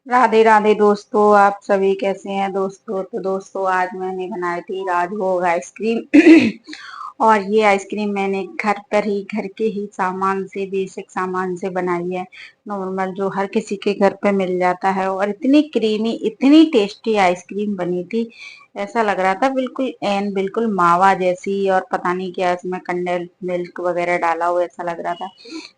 राधे राधे दोस्तों, आप सभी कैसे हैं दोस्तों। तो दोस्तों आज मैंने बनाई थी राजभोग आइसक्रीम। और ये आइसक्रीम मैंने घर के ही सामान से, बेसिक सामान से बनाई है। नॉर्मल जो हर किसी के घर पे मिल जाता है। और इतनी क्रीमी, इतनी टेस्टी आइसक्रीम बनी थी। ऐसा लग रहा था बिल्कुल एन बिल्कुल मावा जैसी। और पता नहीं क्या इसमें कंडेंस मिल्क वगैरह डाला हुआ, ऐसा लग रहा था।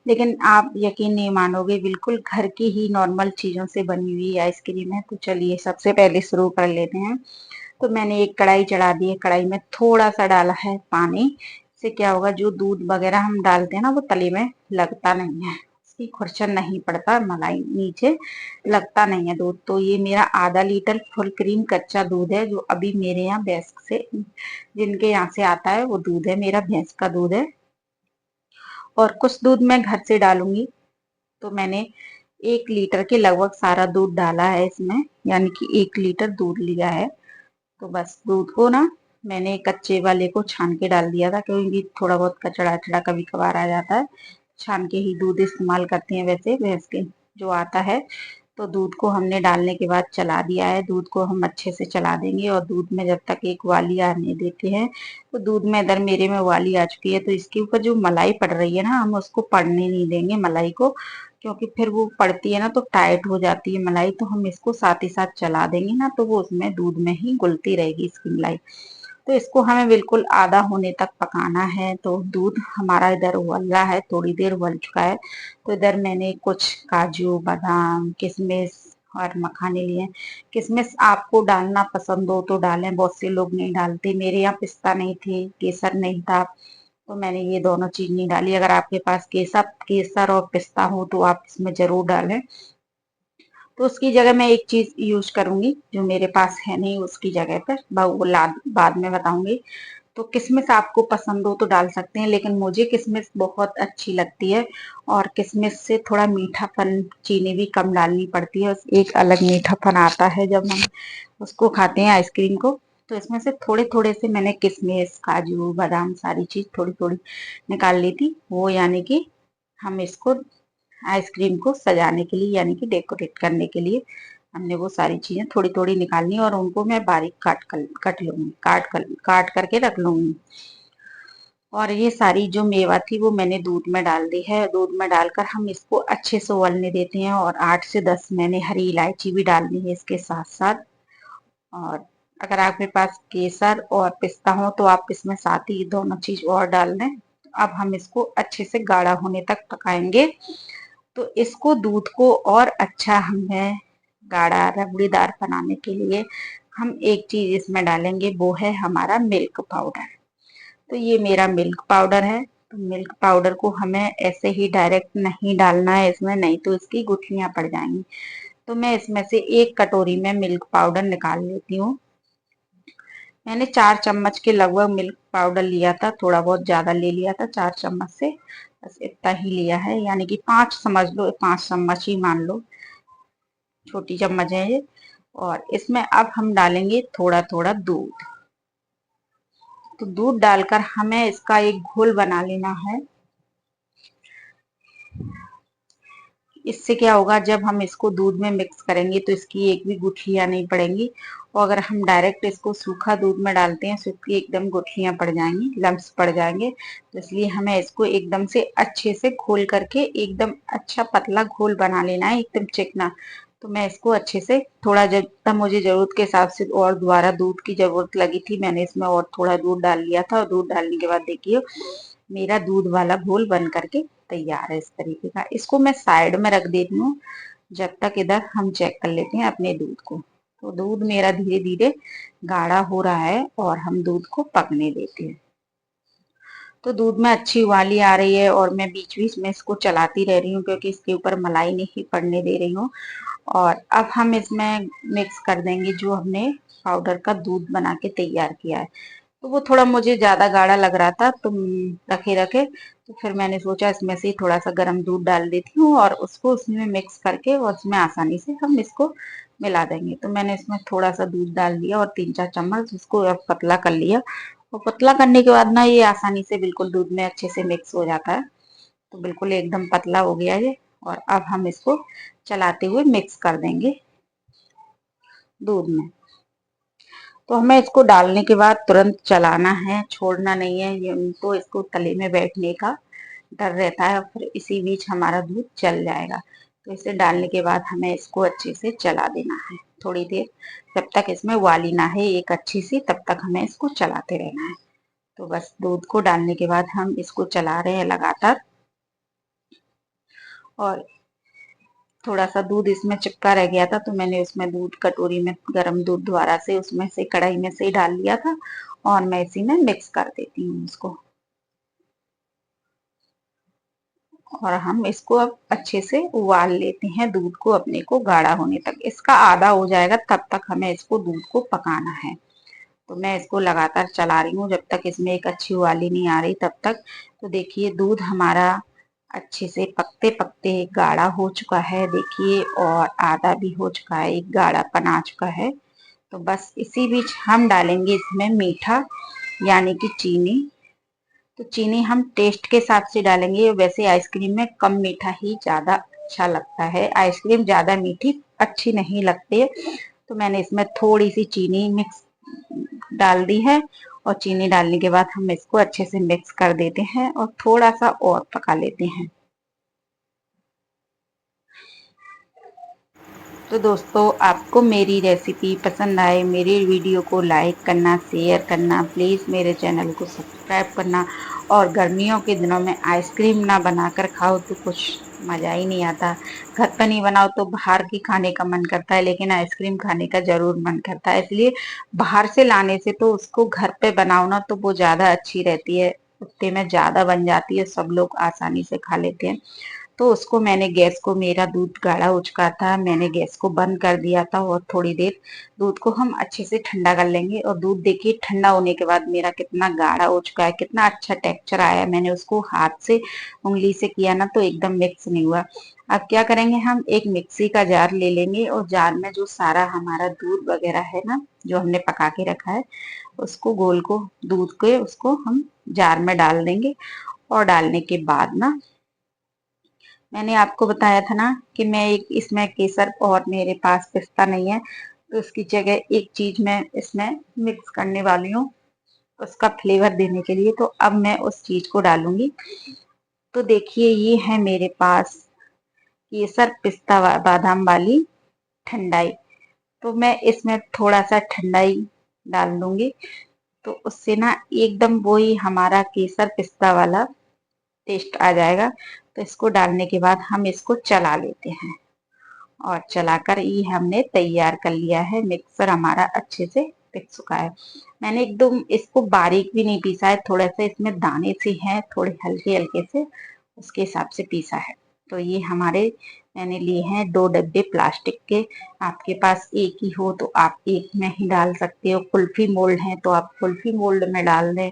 लेकिन आप यकीन नहीं मानोगे, बिल्कुल घर की ही नॉर्मल चीजों से बनी हुई आइसक्रीम है। तो चलिए सबसे पहले शुरू कर लेते हैं। तो मैंने एक कढ़ाई चढ़ा दी है। कढ़ाई में थोड़ा सा डाला है पानी। इससे क्या होगा, जो दूध वगैरह हम डालते हैं ना, वो तले में लगता नहीं है। इसकी खुरचन नहीं पड़ता, मलाई नीचे लगता नहीं है दूध। तो ये मेरा आधा लीटर फुल क्रीम कच्चा दूध है, जो अभी मेरे यहाँ भैंस से, जिनके यहाँ से आता है वो दूध है, मेरा भैंस का दूध है। और कुछ दूध मैं घर से डालूंगी। तो मैंने 1 लीटर के लगभग सारा दूध डाला है इसमें, यानी कि 1 लीटर दूध लिया है। तो बस दूध को ना, मैंने कच्चे वाले को छान के डाल दिया था, क्योंकि थोड़ा बहुत कचड़ा अचड़ा कभी कभार आ जाता है। छान के ही दूध इस्तेमाल करते हैं वैसे भैंस के जो आता है। तो दूध को हमने डालने के बाद चला दिया है। दूध को हम अच्छे से चला देंगे, और दूध में जब तक एक उबाली आने देते हैं। तो दूध में इधर मेरे में उबाली आ चुकी है। तो इसके ऊपर जो मलाई पड़ रही है ना, हम उसको पड़ने नहीं देंगे मलाई को। क्योंकि फिर वो पड़ती है ना तो टाइट हो जाती है मलाई। तो हम इसको साथ ही साथ चला देंगे ना, तो वो उसमें दूध में ही घुलती रहेगी इसकी मलाई। तो इसको हमें बिल्कुल आधा होने तक पकाना है। तो दूध हमारा इधर उबल रहा है, थोड़ी देर उबल चुका है। तो इधर मैंने कुछ काजू, बादाम, किशमिश और मखाने लिए। किशमिश आपको डालना पसंद हो तो डालें, बहुत से लोग नहीं डालते। मेरे यहाँ पिस्ता नहीं थे, केसर नहीं था, तो मैंने ये दोनों चीज नहीं डाली। अगर आपके पास केसर केसर और पिस्ता हो तो आप इसमें जरूर डालें। तो उसकी जगह मैं एक चीज यूज करूंगी जो मेरे पास है नहीं, उसकी जगह पर वो बाद में बताऊंगी। तो किशमिश आपको पसंद हो तो डाल सकते हैं, लेकिन मुझे किशमिश बहुत अच्छी लगती है। और किशमिश से थोड़ा मीठापन, चीनी भी कम डालनी पड़ती है, एक अलग मीठापन आता है जब हम उसको खाते हैं आइसक्रीम को। तो इसमें से थोड़े थोड़े से मैंने किशमिश, काजू, बादाम सारी चीज थोड़ी थोड़ी निकाल ली थी। वो यानी कि हम इसको आइसक्रीम को सजाने के लिए, यानी कि डेकोरेट करने के लिए हमने वो सारी चीजें थोड़ी थोड़ी निकालनी, और उनको मैं बारीक कट लूंगी, काट करके रख लूंगी। और ये सारी जो मेवा थी वो मैंने दूध में डाल दी है। दूध में डालकर हम इसको अच्छे से उबलने देते हैं। और 8 से 10 मैंने हरी इलायची भी डालनी है इसके साथ साथ। और अगर आपके पास केसर और पिस्ता हो तो आप इसमें साथ ही दोनों चीज और डाल दें। अब हम इसको अच्छे से गाढ़ा होने तक पकाएंगे। तो इसको दूध को और अच्छा हमें गाढ़ा रबड़ीदार बनाने के लिए हम एक चीज इसमें डालेंगे, वो है हमारा मिल्क पाउडर। तो ये मेरा मिल्क पाउडर है। तो मिल्क पाउडर को हमें ऐसे ही डायरेक्ट नहीं डालना है इसमें, नहीं तो इसकी गुठलियां पड़ जाएंगी। तो मैं इसमें से 1 कटोरी में मिल्क पाउडर निकाल लेती हूँ। मैंने 4 चम्मच के लगभग मिल्क पाउडर लिया था, थोड़ा बहुत ज्यादा ले लिया था 4 चम्मच से। बस इतना ही लिया है, यानी कि 5 समझ लो, 5 चम्मच ही मान लो, छोटी चम्मच है ये। और इसमें अब हम डालेंगे थोड़ा थोड़ा दूध। तो दूध डालकर हमें इसका एक घोल बना लेना है। इससे क्या होगा, जब हम इसको दूध में मिक्स करेंगे तो इसकी एक भी गुठलियां नहीं पड़ेंगी। और अगर हम डायरेक्ट इसको सूखा दूध में डालते हैं, सूखी एकदम गुठलियां पड़ जाएंगी, लम्स पड़ जाएंगे। तो इसलिए हमें इसको एकदम से अच्छे से घोल करके एकदम अच्छा पतला घोल बना लेना है, एकदम चिकना। तो मैं इसको अच्छे से, थोड़ा जब तक मुझे जरूरत के हिसाब से और दोबारा दूध की जरूरत लगी थी, मैंने इसमें और थोड़ा दूध डाल लिया था। और दूध डालने के बाद देखिए मेरा दूध वाला घोल बन करके तैयार है इस तरीके का। इसको मैं साइड में रख देती हूँ, जब तक इधर हम चेक कर लेते हैं अपने दूध को। तो दूध मेरा धीरे धीरे गाढ़ा हो रहा है, और हम दूध को पकने देते हैं। तो दूध में अच्छी उबाली आ रही है, और मैं बीच बीच में इसको चलाती रह रही हूँ, क्योंकि इसके ऊपर मलाई नहीं पड़ने दे रही हूँ। और अब हम इसमें मिक्स कर देंगे जो हमने पाउडर का दूध बना के तैयार किया है। तो वो थोड़ा मुझे ज्यादा गाढ़ा लग रहा था, तो रखे रखे तो फिर मैंने सोचा इसमें से थोड़ा सा गर्म दूध डाल देती हूँ, और उसको उसमें मिक्स करके और उसमें आसानी से हम इसको मिला देंगे। तो मैंने इसमें थोड़ा सा दूध डाल दिया और 3-4 चम्मच इसको अब पतला कर लिया। और पतला करने के बाद ना ये आसानी से बिल्कुल दूध में अच्छे से मिक्स हो जाता है। तो बिल्कुल एकदम पतला हो गया ये। और अब हम इसको चलाते हुए मिक्स कर देंगे। दूध में। तो हमें इसको डालने के बाद तुरंत चलाना है, छोड़ना नहीं है, ये उनको इसको तले में बैठने का डर रहता है और फिर इसी बीच हमारा दूध जल जाएगा। तो इसे डालने के बाद हमें इसको अच्छे से चला देना है थोड़ी देर, जब तक इसमें उबाली ना है एक अच्छी सी, तब तक हमें इसको चलाते रहना है। तो बस दूध को डालने के बाद हम इसको चला रहे हैं लगातार, और थोड़ा सा दूध इसमें चिपका रह गया था तो मैंने उसमें दूध कटोरी में गर्म दूध दोबारा से उसमें से कढ़ाई में से ही डाल लिया था, और मैं इसी में मिक्स कर देती हूँ इसको। और हम इसको अब अच्छे से उबाल लेते हैं दूध को अपने को गाढ़ा होने तक। इसका आधा हो जाएगा तब तक हमें इसको दूध को पकाना है। तो मैं इसको लगातार चला रही हूँ जब तक इसमें एक अच्छी उबाली नहीं आ रही तब तक। तो देखिए दूध हमारा अच्छे से पकते पकते गाढ़ा हो चुका है देखिए, और आधा भी हो चुका है, एक गाढ़ापन आ चुका है। तो बस इसी बीच हम डालेंगे इसमें मीठा, यानी कि चीनी। तो चीनी हम टेस्ट के हिसाब से डालेंगे, वैसे आइसक्रीम में कम मीठा ही ज्यादा अच्छा लगता है, आइसक्रीम ज्यादा मीठी अच्छी नहीं लगती है। तो मैंने इसमें थोड़ी सी चीनी मिक्स डाल दी है, और चीनी डालने के बाद हम इसको अच्छे से मिक्स कर देते हैं और थोड़ा सा और पका लेते हैं। तो दोस्तों आपको मेरी रेसिपी पसंद आए, मेरी वीडियो को लाइक करना, शेयर करना, प्लीज़ मेरे चैनल को सब्सक्राइब करना। और गर्मियों के दिनों में आइसक्रीम ना बनाकर खाओ तो कुछ मज़ा ही नहीं आता। घर पर नहीं बनाओ तो बाहर की खाने का मन करता है, लेकिन आइसक्रीम खाने का ज़रूर मन करता है। इसलिए बाहर से लाने से तो उसको घर पे बनाओ ना, तो वो ज़्यादा अच्छी रहती है, उतने में ज़्यादा बन जाती है, सब लोग आसानी से खा लेते हैं। तो उसको मैंने गैस को, मेरा दूध गाढ़ा हो चुका था, मैंने गैस को बंद कर दिया था, और थोड़ी देर दूध को हम अच्छे से ठंडा कर लेंगे। और दूध देखिए ठंडा होने के बाद मेरा कितना गाढ़ा हो चुका है, कितना अच्छा टेक्सचर आया। मैंने उसको हाथ से उंगली से किया ना तो एकदम मिक्स नहीं हुआ। अब क्या करेंगे, हम एक मिक्सी का जार ले लेंगे, और जार में जो सारा हमारा दूध वगैरह है ना जो हमने पका के रखा है, उसको घोल को, दूध के उसको हम जार में डाल देंगे। और डालने के बाद ना, मैंने आपको बताया था ना कि मैं एक इसमें केसर, और मेरे पास पिस्ता नहीं है, तो इसकी जगह एक चीज मैं इसमें मिक्स करने वाली हूँ उसका फ्लेवर देने के लिए। तो अब मैं उस चीज को डालूंगी। तो देखिए ये है मेरे पास केसर पिस्ता बादाम वाली ठंडाई। तो मैं इसमें थोड़ा सा ठंडाई डाल दूंगी, तो उससे ना एकदम वही हमारा केसर पिस्ता वाला टेस्ट आ जाएगा। तो इसको डालने के बाद हम इसको चला लेते हैं, और चलाकर ये हमने तैयार कर लिया है। मिक्सर हमारा अच्छे से पिस चुका है। मैंने एकदम इसको बारीक भी नहीं पीसा है, थोड़ा सा इसमें दाने से हैं, थोड़े हल्के हल्के से, उसके हिसाब से पीसा है। तो ये हमारे, मैंने लिए हैं 2 डब्बे प्लास्टिक के। आपके पास एक ही हो तो आप एक में ही डाल सकते हो, कुल्फी मोल्ड है तो आप कुल्फी मोल्ड में डाल दें,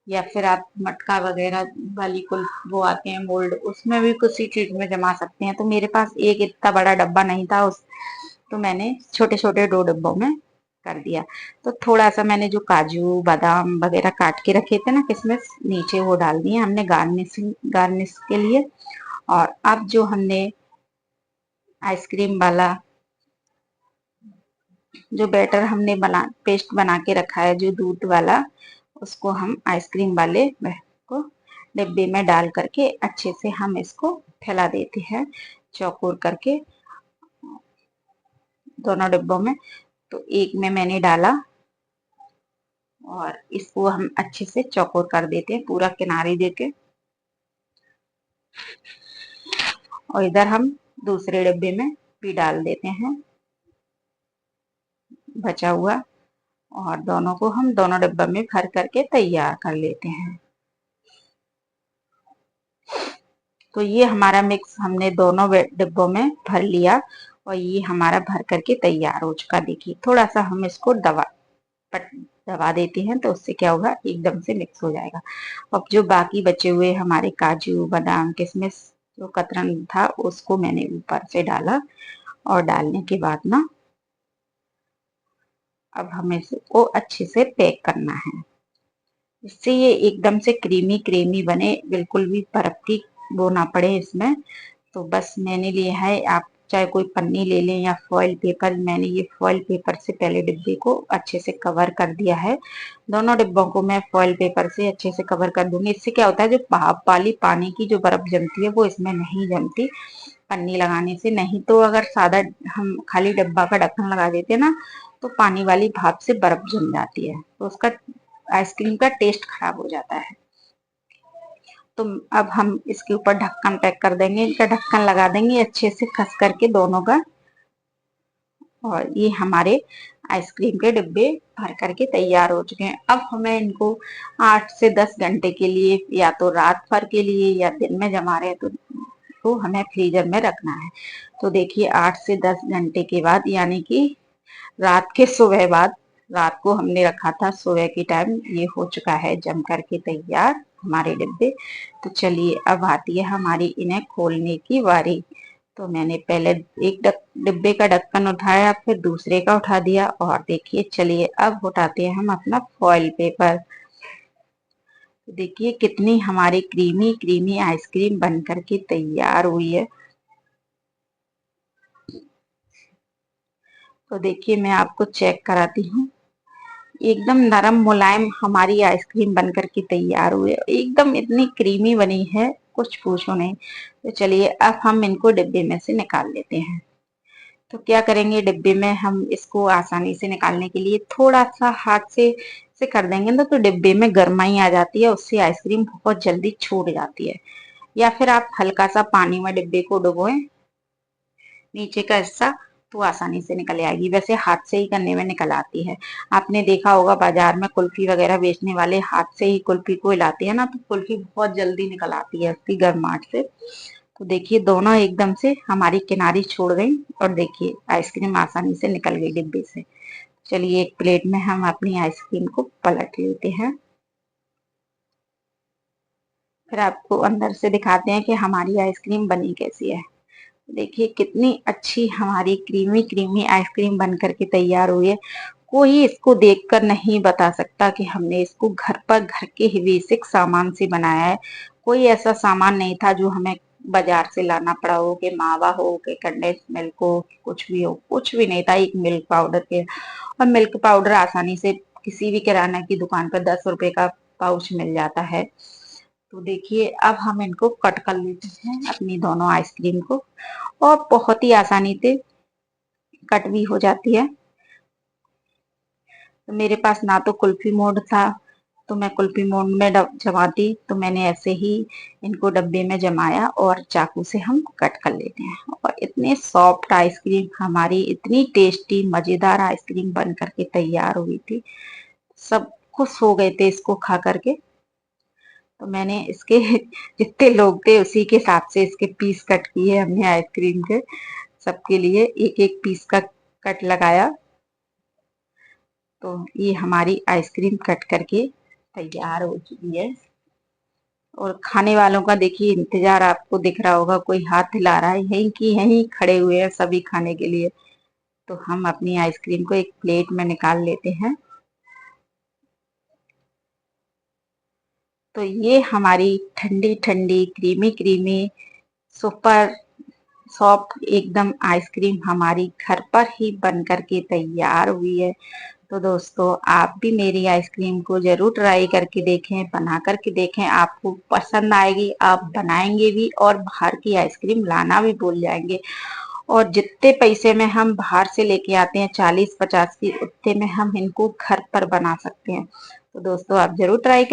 या फिर आप मटका वगैरह वाली कुल वो आते हैं मोल्ड, उसमें भी किसी चीज में जमा सकते हैं। तो मेरे पास एक इतना बड़ा डब्बा नहीं था उस, तो मैंने छोटे छोटे 2 डब्बों में कर दिया। तो थोड़ा सा मैंने जो काजू बादाम वगैरह काट के रखे थे ना किशमिश, नीचे वो डाल दिए हमने गार्निश के लिए। और अब जो हमने आइसक्रीम वाला जो बैटर हमने पेस्ट बना के रखा है जो दूध वाला, उसको हम आइसक्रीम वाले को डिब्बे में डाल करके अच्छे से हम इसको फैला देते हैं चौकोर करके दोनों डिब्बों में। तो एक में मैंने डाला, और इसको हम अच्छे से चौकोर कर देते हैं पूरा किनारे देके। और इधर हम दूसरे डिब्बे में भी डाल देते हैं बचा हुआ, और दोनों को हम दोनों डिब्बा में भर करके तैयार कर लेते हैं। तो ये हमारा मिक्स हमने दोनों डिब्बों में भर लिया, और ये हमारा भर करके तैयार हो चुका। देखिए थोड़ा सा हम इसको दबा देते हैं, तो उससे क्या होगा, एकदम से मिक्स हो जाएगा। अब जो बाकी बचे हुए हमारे काजू बादाम किशमिश जो कतरन था, उसको मैंने ऊपर से डाला। और डालने के बाद ना, अब हमें इसको अच्छे से पैक करना है, इससे ये एकदम से क्रीमी क्रीमी बने, बिल्कुल भी बर्फ की वो ना पड़े इसमें। तो बस मैंने लिया है, आप चाहे कोई पन्नी ले लें या फॉइल पेपर। मैंने ये फॉइल पेपर से पहले डिब्बे को अच्छे से कवर कर दिया है। दोनों डिब्बों को मैं फॉइल पेपर से अच्छे से कवर कर दूंगी। इससे क्या होता है, जो भाप वाली पानी की जो बर्फ जमती है वो इसमें नहीं जमती पन्नी लगाने से। नहीं तो अगर सादा हम खाली डब्बा का ढक्कन लगा देते ना, तो पानी वाली भाप से बर्फ जम जाती है, तो उसका आइसक्रीम का टेस्ट खराब हो जाता है। तो अब हम इसके ऊपर ढक्कन पैक कर देंगे, इनका ढक्कन लगा देंगे अच्छे से कस करके दोनों का। और ये हमारे आइसक्रीम के डिब्बे भर करके तैयार हो चुके हैं। अब हमें इनको 8 से 10 घंटे के लिए, या तो रात भर के लिए या दिन में जमा रहे तो हमें फ्रीजर में रखना है। तो देखिए 8 से 10 घंटे के बाद, यानी कि रात के सुबह बाद, रात को हमने रखा था, सुबह के टाइम ये हो चुका है जम करके तैयार हमारे डिब्बे। तो चलिए अब आती है हमारी इन्हें खोलने की बारी। तो मैंने पहले एक डिब्बे का ढक्कन उठाया, फिर दूसरे का उठा दिया, और देखिए चलिए अब उठाते हैं हम अपना फॉइल पेपर। तो देखिए कितनी हमारी क्रीमी क्रीमी आइसक्रीम बन करके तैयार हुई है। तो देखिए मैं आपको चेक कराती हूँ, एकदम नरम मुलायम हमारी आइसक्रीम बनकर के तैयार हुई है। एकदम इतनी क्रीमी बनी है, कुछ पूछो नहीं। तो चलिए अब हम इनको डिब्बे में से निकाल लेते हैं। तो क्या करेंगे, डिब्बे में हम इसको आसानी से निकालने के लिए थोड़ा सा हाथ से कर देंगे ना, तो डिब्बे में गर्माई आ जाती है, उससे आइसक्रीम बहुत जल्दी छूट जाती है। या फिर आप हल्का सा पानी में डिब्बे को डुबोएं, नीचे का हिस्सा, तो आसानी से निकल आएगी। वैसे हाथ से ही करने में निकल आती है। आपने देखा होगा बाजार में कुल्फी वगैरह बेचने वाले हाथ से ही कुल्फी को हिलाते हैं ना, तो कुल्फी बहुत जल्दी निकल आती है उसकी गर्माहट से। तो देखिए दोनों एकदम से हमारी किनारी छोड़ गई, और देखिए आइसक्रीम आसानी से निकल गई डिब्बे से। चलिए एक प्लेट में हम अपनी आइसक्रीम को पलट लेते हैं, फिर आपको अंदर से दिखाते हैं कि हमारी आइसक्रीम बनी कैसी है। देखिए कितनी अच्छी हमारी क्रीमी क्रीमी आइसक्रीम बन करके तैयार हुई है। कोई इसको देखकर नहीं बता सकता कि हमने इसको घर पर घर के ही बेसिक सामान से बनाया है। कोई ऐसा सामान नहीं था जो हमें बाजार से लाना पड़ा हो, कि मावा हो, कि कंडेंस मिल्क हो, कुछ भी हो, कुछ भी नहीं था। एक मिल्क पाउडर के, और मिल्क पाउडर आसानी से किसी भी किराना की दुकान पर 10 रुपए का पाउच मिल जाता है। तो देखिए अब हम इनको कट कर लेते हैं अपनी दोनों आइसक्रीम को, और बहुत ही आसानी से कट भी हो जाती है। तो मेरे पास ना तो कुल्फी मोड था, तो मैं कुल्फी मोड में जमाती, तो मैंने ऐसे ही इनको डब्बे में जमाया, और चाकू से हम कट कर लेते हैं। और इतने सॉफ्ट आइसक्रीम हमारी, इतनी टेस्टी मजेदार आइसक्रीम बन करके तैयार हुई थी। सब खुश हो गए थे इसको खा करके। तो मैंने इसके जितने लोग थे उसी के हिसाब से इसके पीस कट किए हमने आइसक्रीम के। सबके लिए एक एक पीस का कट लगाया। तो ये हमारी आइसक्रीम कट करके तैयार हो चुकी है। और खाने वालों का देखिए इंतजार आपको दिख रहा होगा, कोई हाथ हिला रहा है, यहीं की यहीं खड़े हुए हैं सभी खाने के लिए। तो हम अपनी आइसक्रीम को एक प्लेट में निकाल लेते हैं। तो ये हमारी ठंडी ठंडी क्रीमी क्रीमी सुपर सॉफ्ट एकदम आइसक्रीम हमारी घर पर ही बन करके तैयार हुई है। तो दोस्तों आप भी मेरी आइसक्रीम को जरूर ट्राई करके देखें, बना करके देखें, आपको पसंद आएगी, आप बनाएंगे भी और बाहर की आइसक्रीम लाना भी भूल जाएंगे। और जितने पैसे में हम बाहर से लेके आते हैं 40-50 की, उतने में हम इनको घर पर बना सकते हैं। तो दोस्तों आप जरूर ट्राई